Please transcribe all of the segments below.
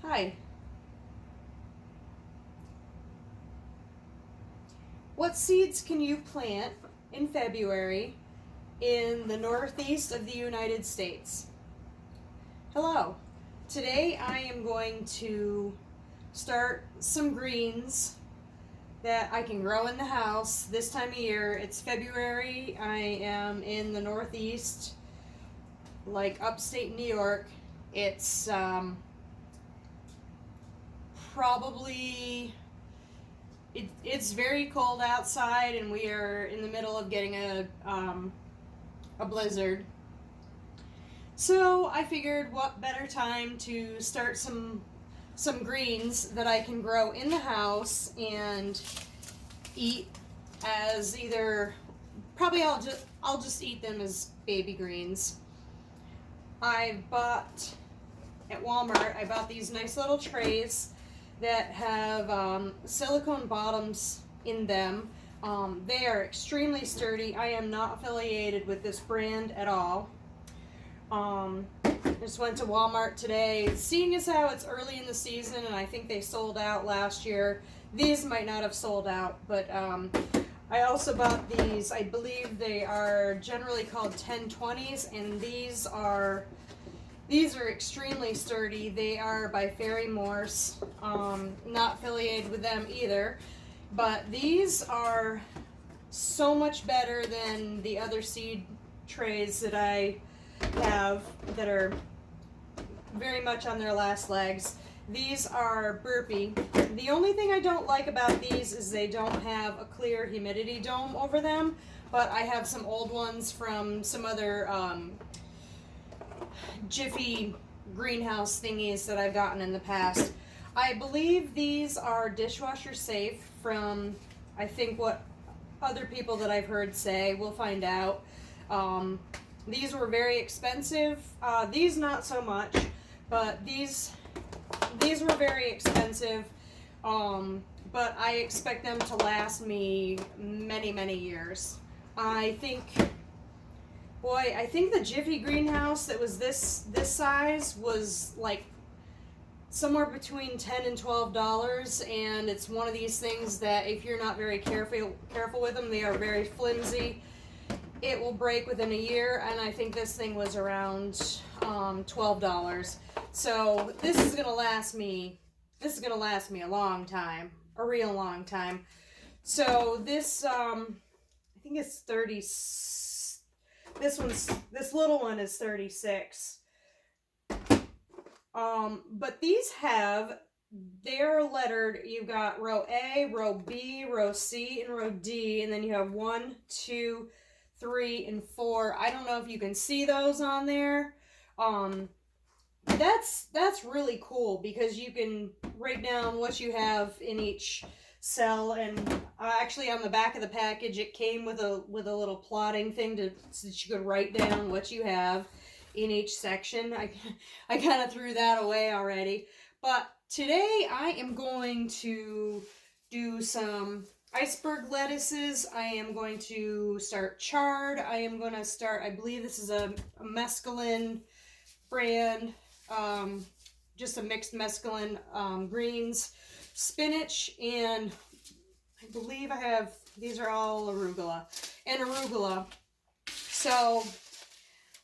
Hi. What seeds can you plant in February in the northeast of the United States? Hello. Today I am going to start some greens that I can grow in the house this time of year. It's February. I am in the northeast, like upstate New York. It's probably it's very cold outside, and we are in the middle of getting a blizzard. So I figured, what better time to start some greens that I can grow in the house and eat as either probably I'll just eat them as baby greens. I bought at Walmart. I bought these nice little trays that have silicone bottoms in them. They are extremely sturdy. I am not affiliated with this brand at all. Just went to Walmart today. Seeing as how it's early in the season and I think they sold out last year, these might not have sold out, but I also bought these. I believe they are generally called 1020s, and these are extremely sturdy. They are by Fairy Morse. Not affiliated with them either. But these are so much better than the other seed trays that I have that are very much on their last legs. These are Burpee. The only thing I don't like about these is they don't have a clear humidity dome over them, but I have some old ones from some other Jiffy greenhouse thingies that I've gotten in the past. I believe these are dishwasher safe from, I think, what other people that I've heard say. We'll find out. These were very expensive. These not so much, but these were very expensive. But I expect them to last me many, many years. I think the Jiffy greenhouse that was this size was like somewhere between $10 and $12, and it's one of these things that if you're not very careful with them, they are very flimsy. It will break within a year, and I think this thing was around $12. So this is gonna last me a long time, a real long time. So this I think it's 30. This little one is 36. But these they're lettered. You've got row A, row B, row C, and row D, and then you have 1, 2, 3, and 4. I don't know if you can see those on there. That's really cool because you can write down what you have in each cell, and actually on the back of the package it came with a little plotting thing so that you could write down what you have in each section. I kind of threw that away already, but today I am going to do some iceberg lettuces. I am going to start chard. I believe this is a mesclun brand, just a mixed mesclun, greens, spinach, and I believe these are all arugula. So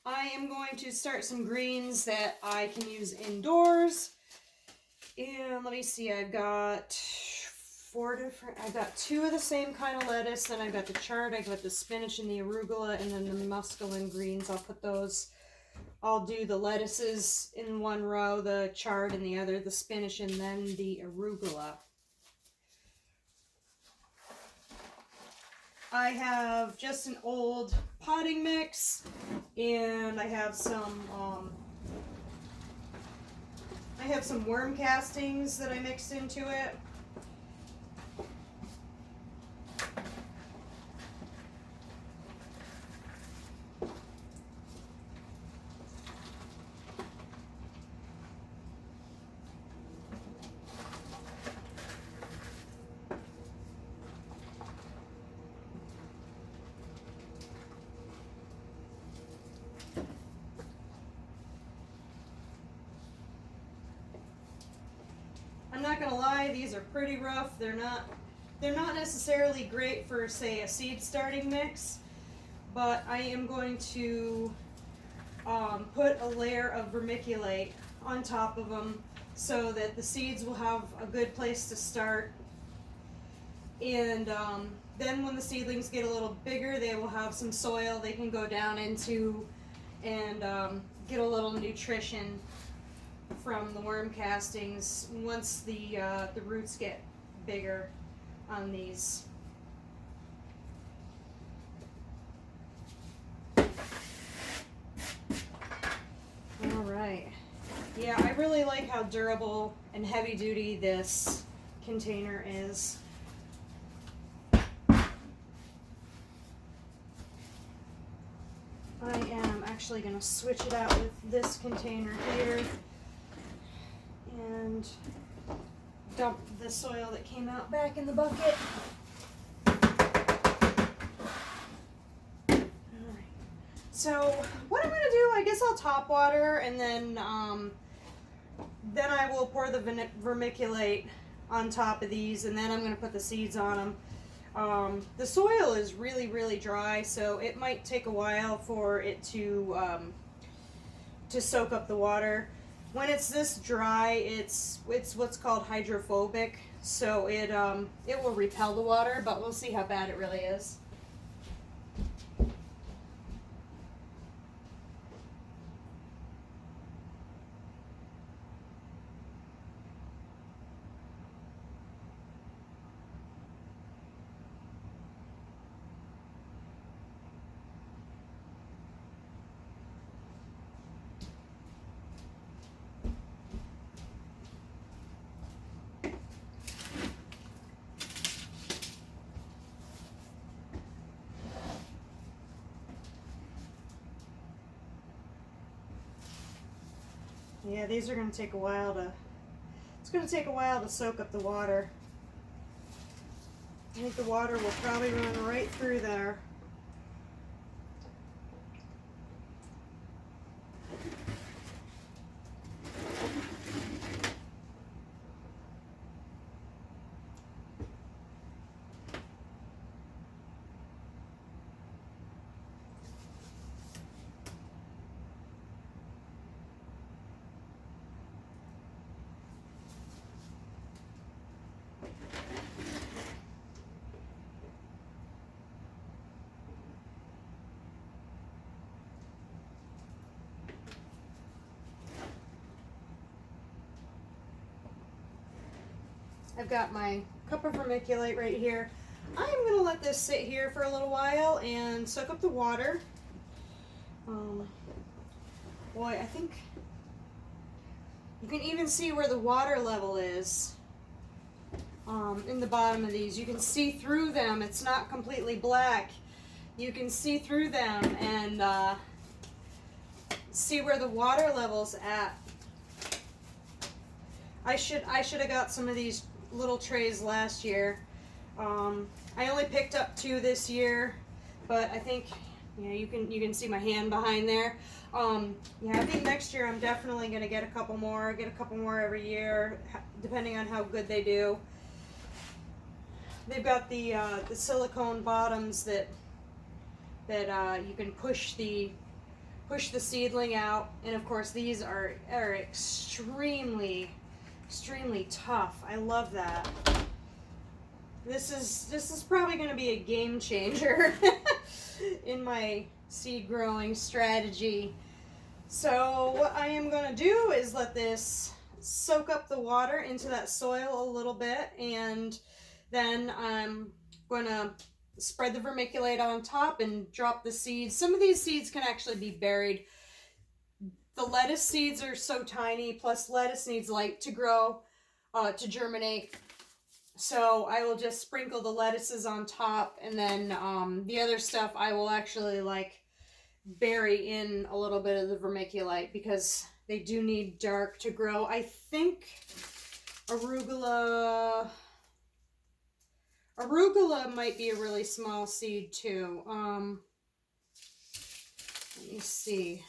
I am going to start some greens that I can use indoors. And let me see, I've got 2 of the same kind of lettuce, then I've got the chard, I've got the spinach and the arugula, and then the mesclun greens. I'll do the lettuces in one row, the chard in the other, the spinach, and then the arugula. I have just an old potting mix, and I have some worm castings that I mixed into it. gonna lie, these are pretty rough. They're not necessarily great for, say, a seed starting mix, but I am going to put a layer of vermiculite on top of them so that the seeds will have a good place to start. And then when the seedlings get a little bigger, they will have some soil they can go down into and get a little nutrition from the worm castings once the roots get bigger on these. All right. Yeah, I really like how durable and heavy duty this container is. I am actually going to switch it out with this container here and dump the soil that came out back in the bucket. Alright, so what I'm going to do, I guess I'll top water and then I will pour the vermiculite on top of these, and then I'm going to put the seeds on them. The soil is really, really dry, so it might take a while for it to soak up the water. When it's this dry, it's what's called hydrophobic, so it will repel the water, but we'll see how bad it really is. Yeah, these are going to take a while to, it's going to take a while to soak up the water. I think the water will probably run right through there. I've got my cup of vermiculite right here. I am going to let this sit here for a little while and soak up the water. Boy, I think you can even see where the water level is in the bottom of these. You can see through them. It's not completely black. You can see through them and see where the water level's at. I should have got some of these little trays last year. I only picked up 2 this year, but I think, yeah, you can see my hand behind there. Yeah, I think next year I'm definitely going to get a couple more every year, depending on how good they do. They've got the silicone bottoms that you can push the seedling out, and of course these are extremely tough. I love that. This is probably going to be a game changer in my seed growing strategy. So what I am going to do is let this soak up the water into that soil a little bit, and then I'm going to spread the vermiculite on top and drop the seeds. Some of these seeds can actually be buried. The lettuce seeds are so tiny, plus lettuce needs light to grow, to germinate. So I will just sprinkle the lettuces on top, and then the other stuff I will actually bury in a little bit of the vermiculite because they do need dark to grow. I think arugula might be a really small seed too. Let me see.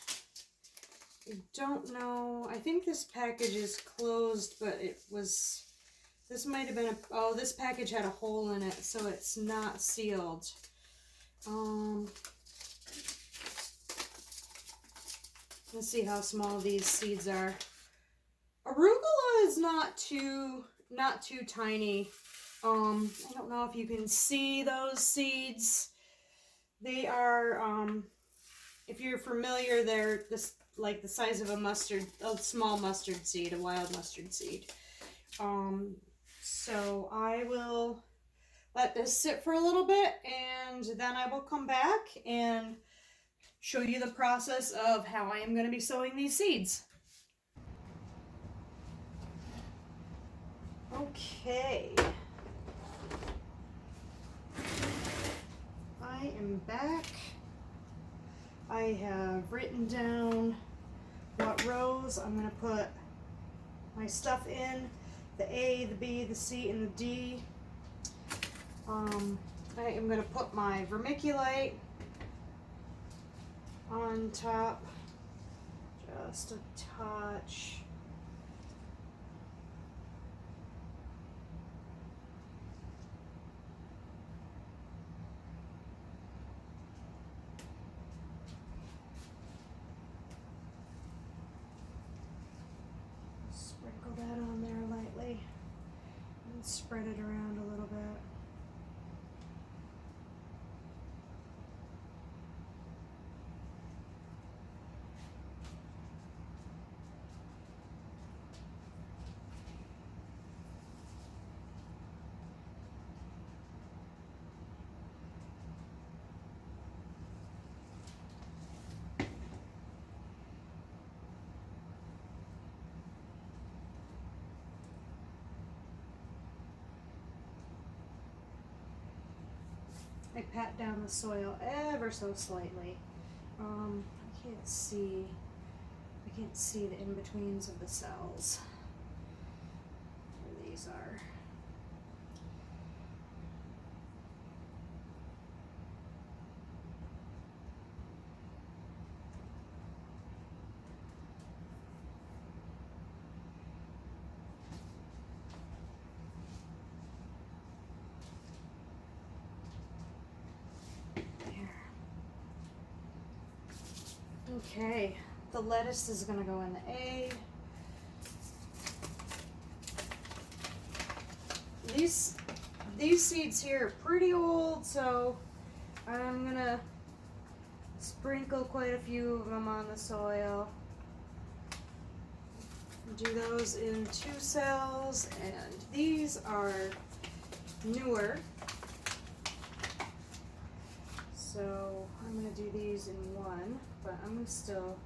I don't know. I think this package is closed, but it was This might have been a, oh, this package had a hole in it, so it's not sealed. Let's see how small these seeds are. Arugula is not too tiny. I don't know if you can see those seeds. They are, if you're familiar, they're this like the size of a small mustard seed, a wild mustard seed. So I will let this sit for a little bit, and then I will come back and show you the process of how I am going to be sowing these seeds. Okay. I am back. I have written down what rows I'm going to put my stuff in. The A, the B, the C, and the D. I am going to put my vermiculite on top, just a touch. Sprinkle that on there lightly and spread it around a little bit. I pat down the soil ever so slightly. I can't see the in-betweens of the cells. Where these are. Okay, the lettuce is going to go in the A. These seeds here are pretty old, so I'm going to sprinkle quite a few of them on the soil. Do those in 2 cells, and these are newer. So I'm going to do these in 1, but I'm going to still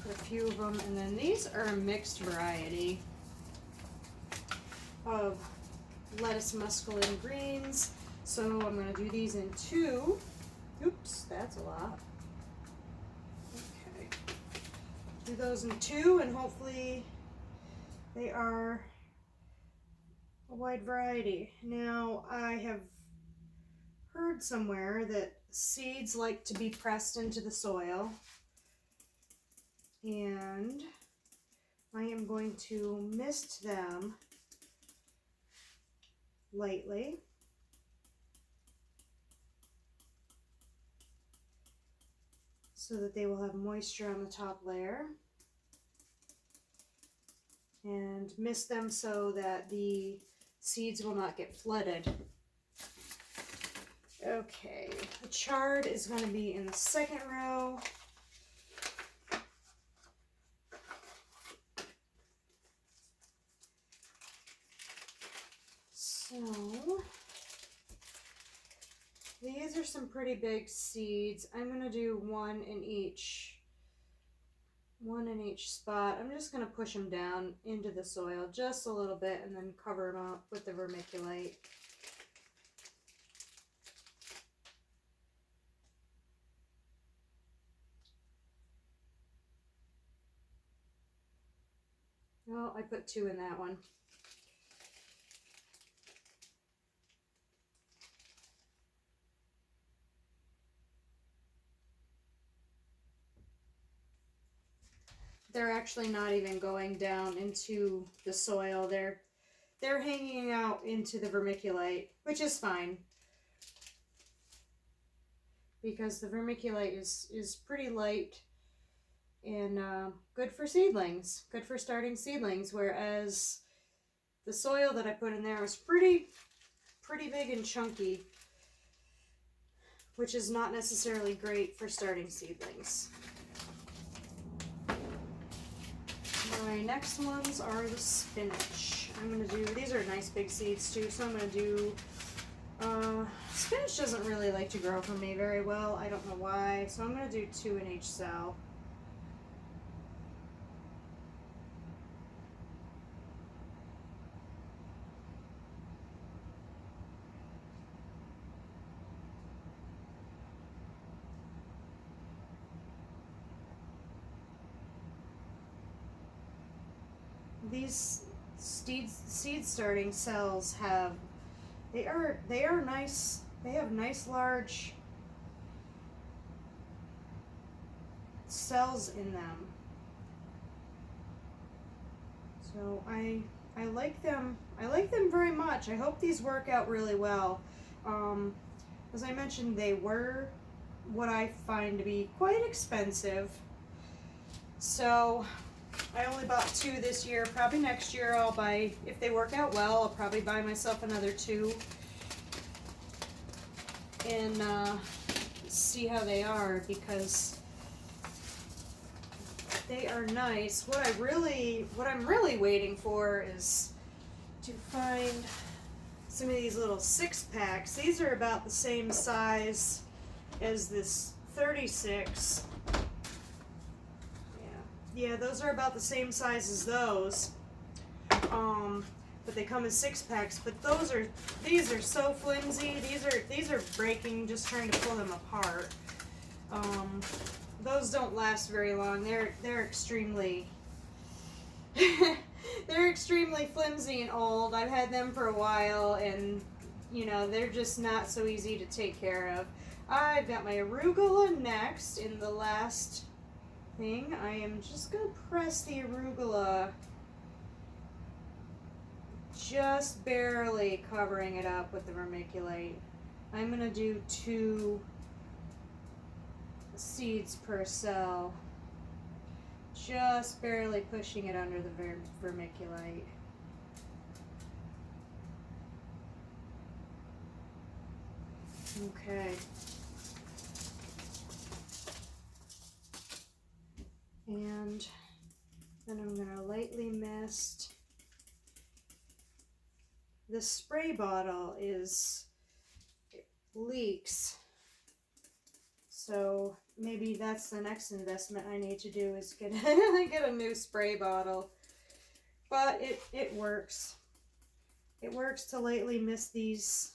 put a few of them. And then these are a mixed variety of lettuce muscadine greens. So I'm going to do these in 2. Oops, that's a lot. Okay. Do those in 2, and hopefully they are a wide variety. Now, I have heard somewhere that seeds like to be pressed into the soil, and I am going to mist them lightly. So that they will have moisture on the top layer, and mist them so that the seeds will not get flooded. Okay, the chard is going to be in the 2nd row. So, these are some pretty big seeds. I'm going to do one in each spot. I'm just going to push them down into the soil just a little bit and then cover them up with the vermiculite. Well, I put 2 in that one. they're actually not even going down into the soil. They're hanging out into the vermiculite, which is fine because the vermiculite is pretty light and good for seedlings, good for starting seedlings, whereas the soil that I put in there was pretty big and chunky, which is not necessarily great for starting seedlings. My next ones are the spinach. I'm going to do, these are nice big seeds too, so I'm going to do, spinach doesn't really like to grow for me very well. I don't know why, so I'm going to do 2 in each cell. These seed starting cells have, they are nice. They have nice large cells in them. So I like them. I like them very much. I hope these work out really well. As I mentioned, they were what I find to be quite expensive. So I only bought 2 this year. Probably next year I'll buy, if they work out well, I'll probably buy myself another 2 and see how they are, because they are nice. What I'm really waiting for is to find some of these little 6-packs. These are about the same size as this 36. Yeah, those are about the same size as those. But they come in 6-packs. But these are so flimsy. These are breaking just trying to pull them apart. Those don't last very long. They're extremely they're extremely flimsy and old. I've had them for a while, and you know, they're just not so easy to take care of. I've got my arugula next in the last thing. I am just going to press the arugula, just barely covering it up with the vermiculite. I'm going to do 2 seeds per cell, just barely pushing it under the vermiculite. Okay. And then I'm going to lightly mist. The spray bottle leaks. So maybe that's the next investment I need to do, is get a new spray bottle. But it works. It works to lightly mist these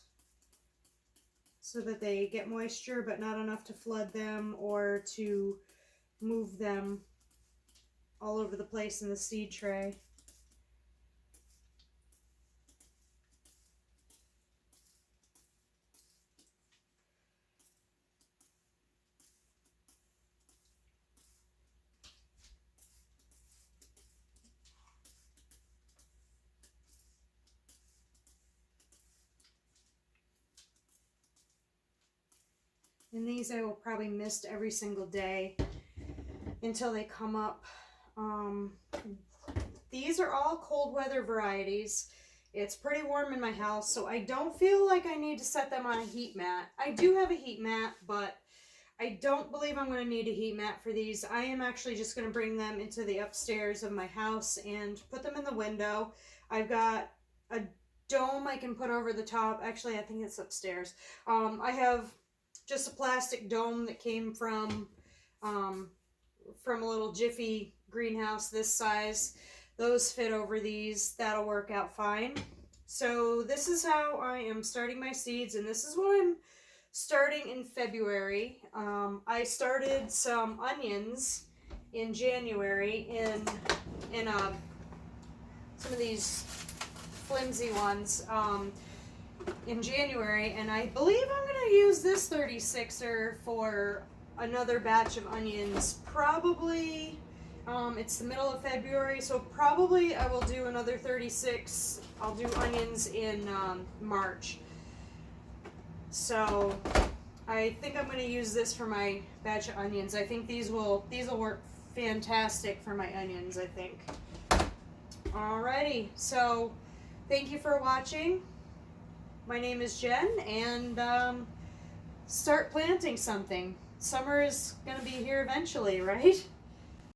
so that they get moisture but not enough to flood them or to move them all over the place in the seed tray. And these I will probably mist every single day until they come up. These are all cold weather varieties. It's pretty warm in my house, so I don't feel like I need to set them on a heat mat. I do have a heat mat, but I don't believe I'm going to need a heat mat for these. I am actually just going to bring them into the upstairs of my house and put them in the window. I've got a dome I can put over the top. Actually, I think it's upstairs. I have just a plastic dome that came from a little Jiffy greenhouse this size. Those fit over these. That'll work out fine. So this is how I am starting my seeds, and this is what I'm starting in February. I started some onions in January in some of these flimsy ones in January, and I believe I'm going to use this 36er for another batch of onions, probably It's the middle of February, so probably I will do another 36. I'll do onions in March. So I think I'm going to use this for my batch of onions. I think these will work fantastic for my onions, I think. Alrighty, so thank you for watching. My name is Jen, and start planting something. Summer is going to be here eventually, right?